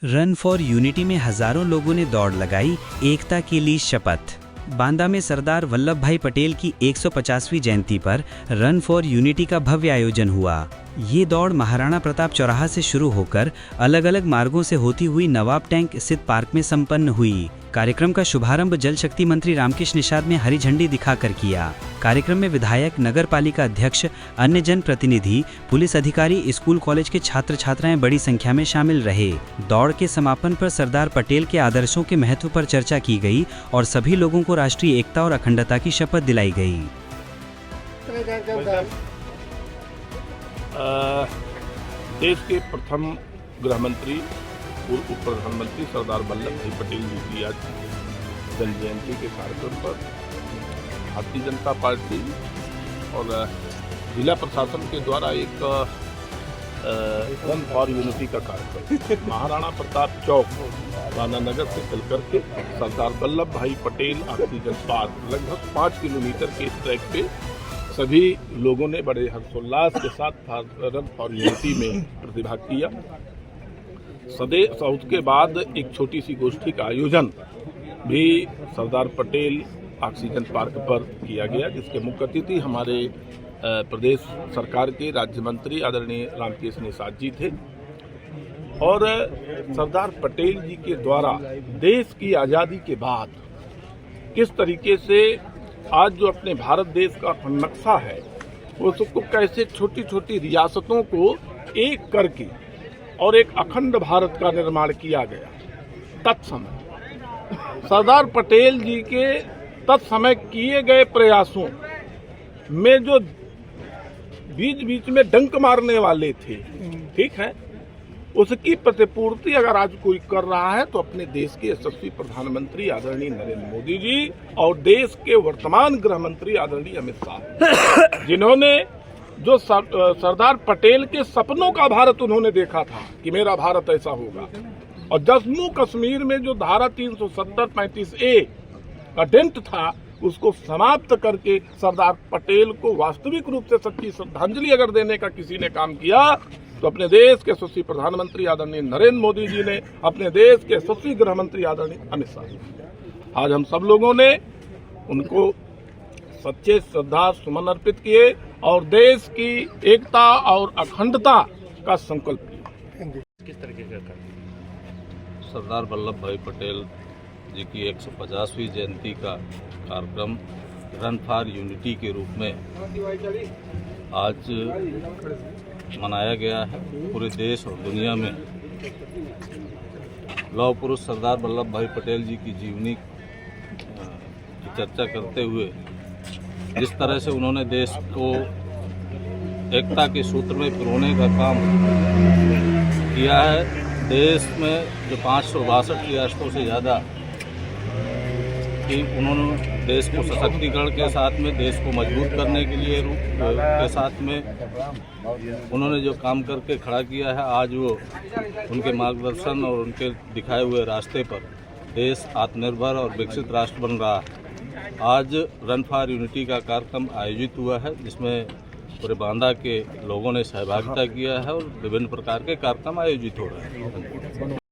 Run for unity में हजारों लोगों ने दौड़ लगाई, एकता के लिए शपथ। बांदा में सरदार वल्लभ भाई पटेल की 150वीं जयंती पर रन फॉर यूनिटी का भव्य आयोजन हुआ। ये दौड़ महाराणा प्रताप चौराहा से शुरू होकर अलग अलग मार्गों से होती हुई नवाब टैंक स्थित पार्क में संपन्न हुई। कार्यक्रम का शुभारंभ जल शक्ति मंत्री रामकृष्ण निषाद ने हरी झंडी दिखाकर किया। कार्यक्रम में विधायक, नगर पालिका अध्यक्ष, अन्य जन प्रतिनिधि, पुलिस अधिकारी, स्कूल कॉलेज के छात्र छात्राएं बड़ी संख्या में शामिल रहे। दौड़ के समापन पर सरदार पटेल के आदर्शों के महत्व पर चर्चा की गई और सभी लोगों को राष्ट्रीय एकता और अखंडता की शपथ दिलाई गई। देश के प्रथम गृह मंत्री, पूर्व उप प्रधानमंत्री सरदार वल्लभ भाई पटेल जी की आज जन्म जयंती के कार्यक्रम पर भारतीय जनता पार्टी और जिला प्रशासन के द्वारा एक रन फॉर यूनिटी का कार्यक्रम महाराणा प्रताप चौक, बांदा नगर से चल करके सरदार वल्लभ भाई पटेल ऑक्सीजन पार्क, लगभग 5 किलोमीटर के इस ट्रैक पे सभी लोगों ने बड़े हर्षोल्लास के साथ रन फॉर यूनिटी में प्रतिभाग किया। उसके बाद एक छोटी सी गोष्ठी का आयोजन भी सरदार पटेल ऑक्सीजन पार्क पर किया गया, जिसके मुख्य अतिथि हमारे प्रदेश सरकार के राज्य मंत्री आदरणीय रामकृष्ण निषाद जी थे। और सरदार पटेल जी के द्वारा देश की आज़ादी के बाद किस तरीके से आज जो अपने भारत देश का नक्शा है उसको कैसे छोटी छोटी रियासतों को एक करके और एक अखंड भारत का निर्माण किया गया। तत्समय सरदार पटेल जी के तत्समय किए गए प्रयासों में जो बीच बीच में डंक मारने वाले थे, ठीक है, उसकी प्रतिपूर्ति अगर आज कोई कर रहा है तो अपने देश के यशस्वी प्रधानमंत्री आदरणीय नरेंद्र मोदी जी और देश के वर्तमान गृह मंत्री आदरणीय अमित शाह, जिन्होंने जो सरदार पटेल के सपनों का भारत उन्होंने देखा था कि मेरा भारत ऐसा होगा, और जम्मू कश्मीर में जो धारा 370-35A का डेंट था उसको समाप्त करके सरदार पटेल को वास्तविक रूप से सच्ची श्रद्धांजलि अगर देने का किसी ने काम किया तो अपने देश के यशस्वी प्रधानमंत्री आदरणीय नरेंद्र मोदी जी ने, अपने देश के यशस्वी गृह मंत्री आदरणीय अमित शाह। आज हम सब लोगों ने उनको सच्चे श्रद्धा सुमन अर्पित किए और देश की एकता और अखंडता का संकल्प किया। किस तरीके का सरदार वल्लभ भाई पटेल जी की 150वीं जयंती का कार्यक्रम रन फॉर यूनिटी के रूप में आज मनाया गया है। पूरे देश और दुनिया में लौह पुरुष सरदार वल्लभ भाई पटेल जी की जीवनी की चर्चा करते हुए जिस तरह से उन्होंने देश को एकता के सूत्र में पिरोने का काम किया है, देश में जो 562 रियासतों से ज़्यादा कि उन्होंने देश को सशक्तिकरण के साथ में, देश को मजबूत करने के लिए के साथ में उन्होंने जो काम करके खड़ा किया है, आज वो उनके मार्गदर्शन और उनके दिखाए हुए रास्ते पर देश आत्मनिर्भर और विकसित राष्ट्र बन रहा है। आज रन फॉर यूनिटी का कार्यक्रम आयोजित हुआ है, जिसमें पूरे बांदा के लोगों ने सहभागिता किया है और विभिन्न प्रकार के कार्यक्रम आयोजित हो रहे हैं।